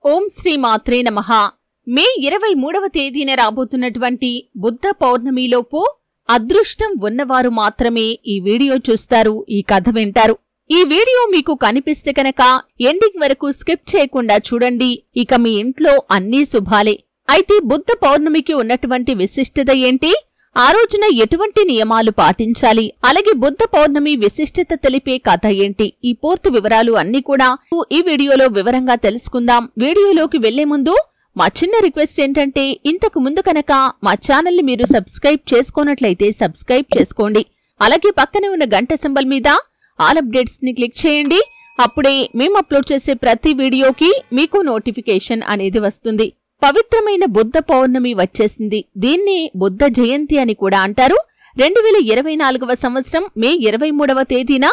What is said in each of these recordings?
ఓం శ్రీ మాత్రే నమః. మే 23వ తేదీన రాబోతున్నటువంటి బుద్ధ పౌర్ణమిలోపు అదృష్టం ఉన్నవారు మాత్రమే ఈ వీడియో చూస్తారు, ఈ కథ వింటారు. ఈ వీడియో మీకు కనిపిస్తే కనుక ఎండింగ్ వరకు స్కిప్ చేయకుండా చూడండి. ఇక మీ ఇంట్లో అన్నీ శుభాలే. అయితే బుద్ధ పౌర్ణమికి ఉన్నటువంటి విశిష్టత ఏంటి, ఆ రోజున ఎటువంటి నియమాలు పాటించాలి, అలాగే బుద్ధ పౌర్ణమి విశిష్టత తెలిపే కథ ఏంటి, ఈ పూర్తి వివరాలు అన్నీ కూడా ఈ వీడియోలో వివరంగా తెలుసుకుందాం. వీడియోలోకి వెళ్లే ముందు మా చిన్న రిక్వెస్ట్ ఏంటంటే, ఇంతకు ముందు కనుక మా ఛానల్ని మీరు సబ్స్క్రైబ్ చేసుకోనట్లయితే సబ్స్క్రైబ్ చేసుకోండి. అలాగే పక్కనే ఉన్న గంట సింబల్ మీద ఆల్ అప్డేట్స్ ని క్లిక్ చేయండి. అప్పుడే మేము అప్లోడ్ చేసే ప్రతి వీడియోకి మీకు నోటిఫికేషన్ అనేది వస్తుంది. పవిత్రమైన బుద్ధ పౌర్ణమి వచ్చేసింది. దీన్ని బుద్ధ జయంతి అని కూడా అంటారు. 2024వ సంవత్సరం మే 23వ తేదీన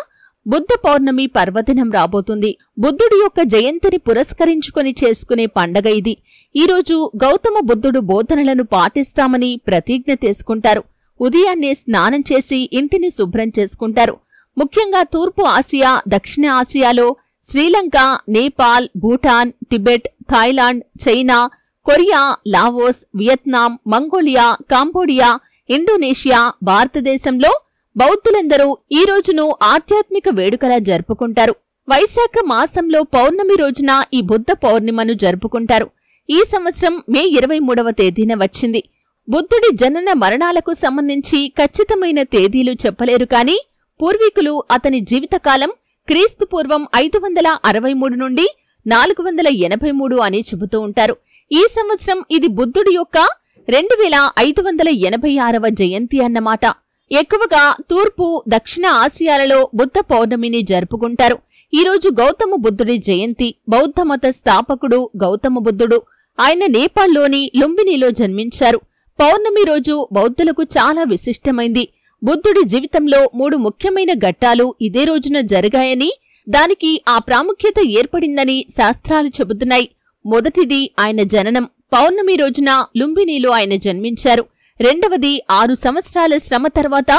బుద్ధ పౌర్ణమి పర్వదినం రాబోతుంది. బుద్ధుడి యొక్క జయంతిని పురస్కరించుకొని చేసుకునే పండగ ఇది. ఈరోజు గౌతమ బుద్ధుడు బోధనలను పాటిస్తామని ప్రతిజ్ఞ తీసుకుంటారు. ఉదయాన్నే స్నానం చేసి ఇంటిని శుభ్రం చేసుకుంటారు. ముఖ్యంగా తూర్పు ఆసియా, దక్షిణ ఆసియాలో Sri Lanka, Nepal, Bhutan, Tibet, Thailand, China, Korea, Laos, Vietnam, Mongolia, Cambodia, Indonesia, భారతదేశంలో బౌద్ధులందరూ ఈ రోజును ఆధ్యాత్మిక వేడుకలా జరుపుకుంటారు. వైశాఖ మాసంలో పౌర్ణమి రోజున ఈ బుద్ధ పౌర్ణిమను జరుపుకుంటారు. ఈ సంవత్సరం మే 23వ తేదీన వచ్చింది. బుద్ధుడి జనన మరణాలకు సంబంధించి ఖచ్చితమైన తేదీలు చెప్పలేరు, కానీ పూర్వీకులు అతని జీవితకాలం క్రీస్తుపూర్వం 563 నుండి 483 అని చెబుతూ ఉంటారు. ఈ సంవత్సరం ఇది బుద్ధుడి యొక్క 2586వ జయంతి అన్నమాట. ఎక్కువగా తూర్పు, దక్షిణ ఆసియాలలో బుద్ధ పౌర్ణమిని జరుపుకుంటారు. ఈరోజు గౌతమ బుద్ధుడి జయంతి. బౌద్ధ మత స్థాపకుడు గౌతమ బుద్ధుడు. ఆయన నేపాల్లోని లుంబినిలో జన్మించారు. పౌర్ణమి రోజు బౌద్ధులకు చాలా విశిష్టమైంది. బుద్ధుడి జీవితంలో 3 ముఖ్యమైన ఘట్టాలు ఇదే రోజున జరిగాయని, దానికి ఆ ప్రాముఖ్యత ఏర్పడిందని శాస్త్రాలు చెబుతున్నాయి. మొదటిది ఆయన జననం. పౌర్ణమి రోజున లుంబినిలో ఆయన జన్మించారు. రెండవది 6 సంవత్సరాల శ్రమ తర్వాత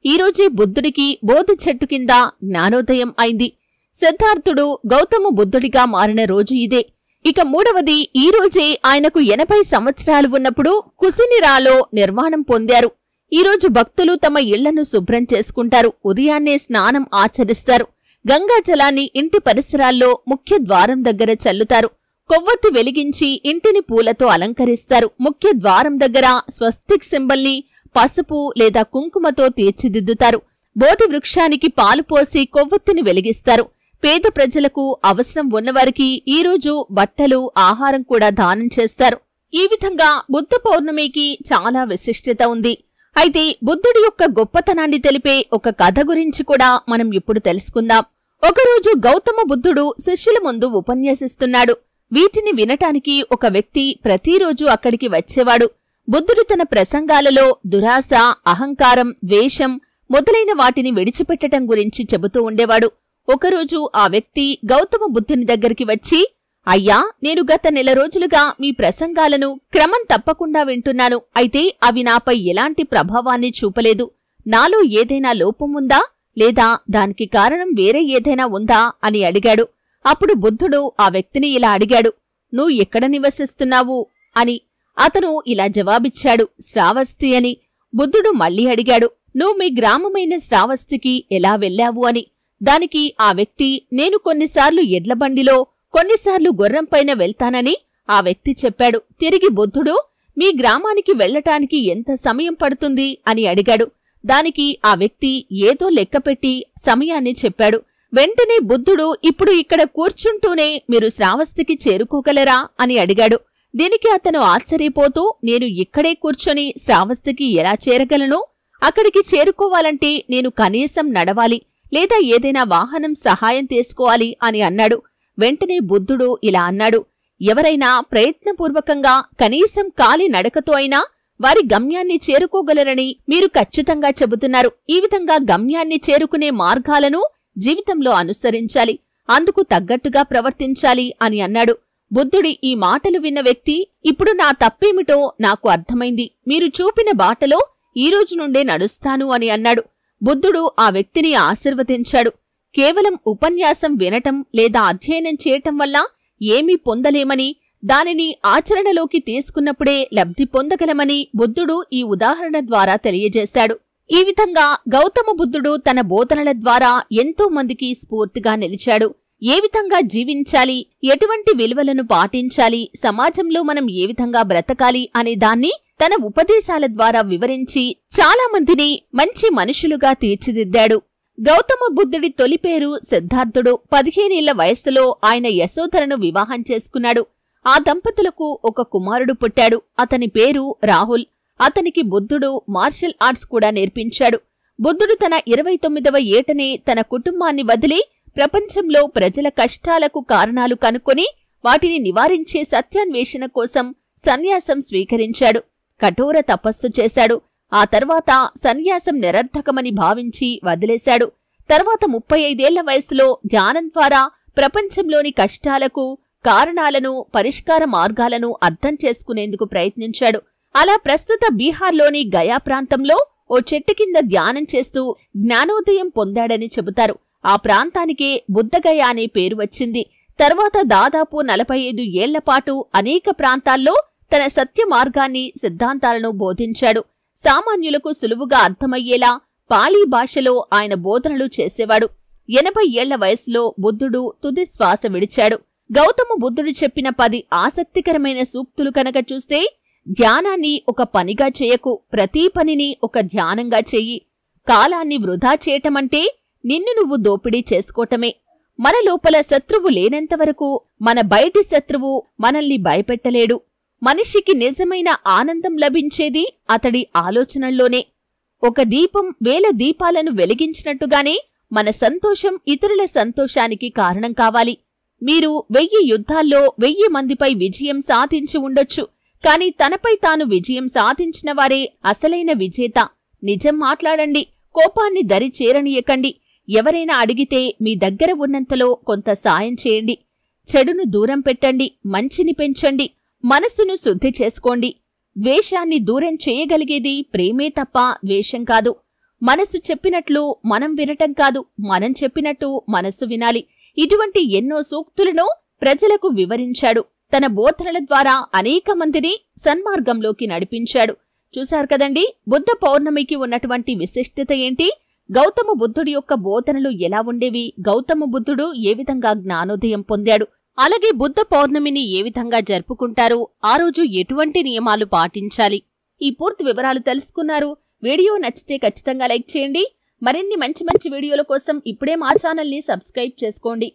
ఈరోజే బుద్ధుడికి బోధి చెట్టు కింద జ్ఞానోదయం అయింది. సిద్ధార్థుడు గౌతమ బుద్ధుడిగా మారిన రోజు ఇదే. ఇక మూడవది ఈ రోజే ఆయనకు 80 సంవత్సరాలు ఉన్నప్పుడు కుసినిరాలో నిర్వాణం పొందారు. ఈరోజు భక్తులు తమ ఇళ్లను శుభ్రం చేసుకుంటారు. ఉదయాన్నే స్నానం ఆచరిస్తారు. గంగా జలాన్ని ఇంటి పరిసరాల్లో ముఖ్య ద్వారం దగ్గర చల్లుతారు. కొవ్వొత్తి వెలిగించి ఇంటిని పూలతో అలంకరిస్తారు. ముఖ్య ద్వారం దగ్గర స్వస్తిక్ సింబల్ని పసుపు లేదా కుంకుమతో తీర్చిదిద్దుతారు. బోధి వృక్షానికి పాలు పోసి కొవ్వొత్తిని వెలిగిస్తారు. పేద ప్రజలకు, అవసరం ఉన్నవారికి ఈరోజు బట్టలు, ఆహారం కూడా దానం చేస్తారు. ఈ విధంగా బుద్ధ పౌర్ణమికి చాలా విశిష్టత ఉంది. అయితే బుద్ధుడి యొక్క గొప్పతనాన్ని తెలిపే ఒక కథ గురించి కూడా మనం ఇప్పుడు తెలుసుకుందాం. ఒకరోజు గౌతమ బుద్ధుడు శిష్యుల ముందు ఉపన్యసిస్తున్నాడు. వీటిని వినటానికి ఒక వ్యక్తి ప్రతిరోజు అక్కడికి వచ్చేవాడు. బుద్ధుడు తన ప్రసంగాలలో దురాశ, అహంకారం, ద్వేషం మొదలైన వాటిని విడిచిపెట్టటం గురించి చెబుతూ ఉండేవాడు. ఒకరోజు ఆ వ్యక్తి గౌతమ బుద్ధుని దగ్గరికి వచ్చి, అయ్యా, నేను గత నెల రోజులుగా మీ ప్రసంగాలను క్రమం తప్పకుండా వింటున్నాను. అయితే అవి నాపై ఎలాంటి ప్రభావాన్ని చూపలేదు. నాలో ఏదైనా లోపం ఉందా, లేదా దానికి కారణం వేరే ఏదైనా ఉందా అని అడిగాడు. అప్పుడు బుద్ధుడు ఆ వ్యక్తిని ఇలా అడిగాడు, నువ్వు ఎక్కడ నివసిస్తున్నావు అని. అతను ఇలా జవాబిచ్చాడు, శ్రావస్తి అని. బుద్ధుడు మళ్లీ అడిగాడు, నువ్వు మీ గ్రామమైన శ్రావస్తికి ఎలా వెళ్లావు అని. దానికి ఆ వ్యక్తి, నేను కొన్నిసార్లు ఎడ్లబండిలో, కొన్నిసార్లు గుర్రంపైన వెళ్తానని ఆ వ్యక్తి చెప్పాడు. తిరిగి బుద్ధుడు, మీ గ్రామానికి వెళ్లటానికి ఎంత సమయం పడుతుంది అని అడిగాడు. దానికి ఆ వ్యక్తి ఏదో లెక్కపెట్టి సమయాన్ని చెప్పాడు. వెంటనే బుద్ధుడు, ఇప్పుడు ఇక్కడ కూర్చుంటూనే మీరు శ్రావస్తికి చేరుకోగలరా అని అడిగాడు. దీనికి అతను ఆశ్చర్యపోతూ, నేను ఇక్కడే కూర్చొని శ్రావస్తికి ఎలా చేరగలను? అక్కడికి చేరుకోవాలంటే నేను కనీసం నడవాలి, లేదా ఏదైనా వాహనం సహాయం తీసుకోవాలి అని అన్నాడు. వెంటనే బుద్ధుడు ఇలా అన్నాడు, ఎవరైనా ప్రయత్నపూర్వకంగా కనీసం కాలి నడకతో అయినా వారి గమ్యాన్ని చేరుకోగలరని మీరు ఖచ్చితంగా చెబుతున్నారు. ఈ విధంగా గమ్యాన్ని చేరుకునే మార్గాలను జీవితంలో అనుసరించాలి, అందుకు తగ్గట్టుగా ప్రవర్తించాలి అని అన్నాడు. బుద్ధుడి ఈ మాటలు విన్న వ్యక్తి, ఇప్పుడు నా తప్పేమిటో నాకు అర్థమైంది. మీరు చూపిన బాటలో ఈ రోజు నుండే నడుస్తాను అని అన్నాడు. బుద్ధుడు ఆ వ్యక్తిని ఆశీర్వదించాడు. కేవలం ఉపన్యాసం వినటం లేదా అధ్యయనం చేయటం వల్ల ఏమీ పొందలేమని, దానిని ఆచరణలోకి తీసుకున్నప్పుడే లబ్ధి పొందగలమని బుద్ధుడు ఈ ఉదాహరణ ద్వారా తెలియజేశాడు. ఈ విధంగా గౌతమ బుద్ధుడు తన బోధనల ద్వారా ఎంతో మందికి స్ఫూర్తిగా నిలిచాడు. ఏ విధంగా జీవించాలి, ఎటువంటి విలువలను పాటించాలి, సమాజంలో మనం ఏ విధంగా బ్రతకాలి అనే దాన్ని తన ఉపదేశాల ద్వారా వివరించి చాలా మందిని మంచి మనుషులుగా తీర్చిదిద్దాడు. గౌతమ బుద్ధుడి తొలి పేరు సిద్ధార్థుడు. 15 ఏళ్ల వయస్సులో ఆయన యశోధరను వివాహం చేసుకున్నాడు. ఆ దంపతులకు ఒక కుమారుడు పుట్టాడు. అతని పేరు రాహుల్. అతనికి బుద్ధుడు మార్షల్ ఆర్ట్స్ కూడా నేర్పించాడు. బుద్ధుడు తన 29వ ఏటనే తన కుటుంబాన్ని వదిలి ప్రపంచంలో ప్రజల కష్టాలకు కారణాలు కనుక్కొని వాటిని నివారించే సత్యాన్వేషణ కోసం సన్యాసం స్వీకరించాడు. కఠోర తపస్సు చేశాడు. ఆ తర్వాత సన్యాసం నిరర్థకమని భావించి వదిలేశాడు. తర్వాత 35 ఏళ్ల వయసులో ధ్యానం ద్వారా ప్రపంచంలోని కష్టాలకు కారణాలను, పరిష్కార మార్గాలను అర్థం చేసుకునేందుకు ప్రయత్నించాడు. అలా ప్రస్తుత బీహార్లోని గయా ప్రాంతంలో ఓ చెట్టు కింద ధ్యానం చేస్తూ జ్ఞానోదయం పొందాడని చెబుతారు. ఆ ప్రాంతానికే బుద్ధగయ అనే పేరు వచ్చింది. తర్వాత దాదాపు 45 ఏళ్లపాటు అనేక ప్రాంతాల్లో తన సత్య మార్గాన్ని, సిద్ధాంతాలను బోధించాడు. సామాన్యులకు సులువుగా అర్థమయ్యేలా పాళీ భాషలో ఆయన బోధనలు చేసేవాడు. 80 ఏళ్ల వయసులో బుద్ధుడు తుది శ్వాస విడిచాడు. గౌతమ బుద్ధుడు చెప్పిన 10 ఆసక్తికరమైన సూక్తులు కనుక చూస్తే, ధ్యానాన్ని ఒక పనిగా చేయకు, ప్రతి పనిని ఒక ధ్యానంగా చెయ్యి. కాలాన్ని వృధా చేయటమంటే నిన్ను నువ్వు దోపిడీ చేసుకోవటమే. మన లోపల శత్రువు లేనంతవరకు మన బయటి శత్రువు మనల్ని భయపెట్టలేడు. మనిషికి నిజమైన ఆనందం లభించేది అతడి ఆలోచనల్లోనే. ఒక దీపం 1000 దీపాలను వెలిగించినట్టుగానే మన సంతోషం ఇతరుల సంతోషానికి కారణం కావాలి. మీరు 1000 యుద్ధాల్లో 1000 మందిపై విజయం సాధించి ఉండొచ్చు. కాని తనపై తాను విజయం సాధించిన వారే అసలైన విజేత. నిజం మాట్లాడండి. కోపాన్ని దరి చేరనీయకండి. ఎవరైనా అడిగితే మీ దగ్గర ఉన్నంతలో కొంత సాయం చేయండి. చెడును దూరం పెట్టండి. మంచిని పెంచండి. మనస్సును శుద్ధి చేసుకోండి. ద్వేషాన్ని దూరం చేయగలిగేది ప్రేమే తప్ప ద్వేషం కాదు. మనసు చెప్పినట్లు మనం వినటం కాదు, మనం చెప్పినట్టు మనసు వినాలి. ఇటువంటి ఎన్నో సూక్తులను ప్రజలకు వివరించాడు. తన బోధనల ద్వారా అనేక మందిని సన్మార్గంలోకి నడిపించాడు. చూశారు కదండి, బుద్ధ పౌర్ణమికి ఉన్నటువంటి విశిష్టత ఏంటి? గౌతమ బుద్ధుడి యొక్క బోధనలు ఎలా ఉండేవి? గౌతమ బుద్ధుడు ఏ విధంగా జ్ఞానోదయం పొందాడు? అలాగే బుద్ధ పౌర్ణమిని ఏ విధంగా జరుపుకుంటారు? ఆ రోజు ఎటువంటి నియమాలు పాటించాలి? ఈ పూర్తి వివరాలు తెలుసుకున్నారు. వీడియో నచ్చితే ఖచ్చితంగా లైక్ చేయండి. మరిన్ని మంచి వీడియోల కోసం ఇప్పుడే మా ఛానల్ని సబ్స్క్రైబ్ చేసుకోండి.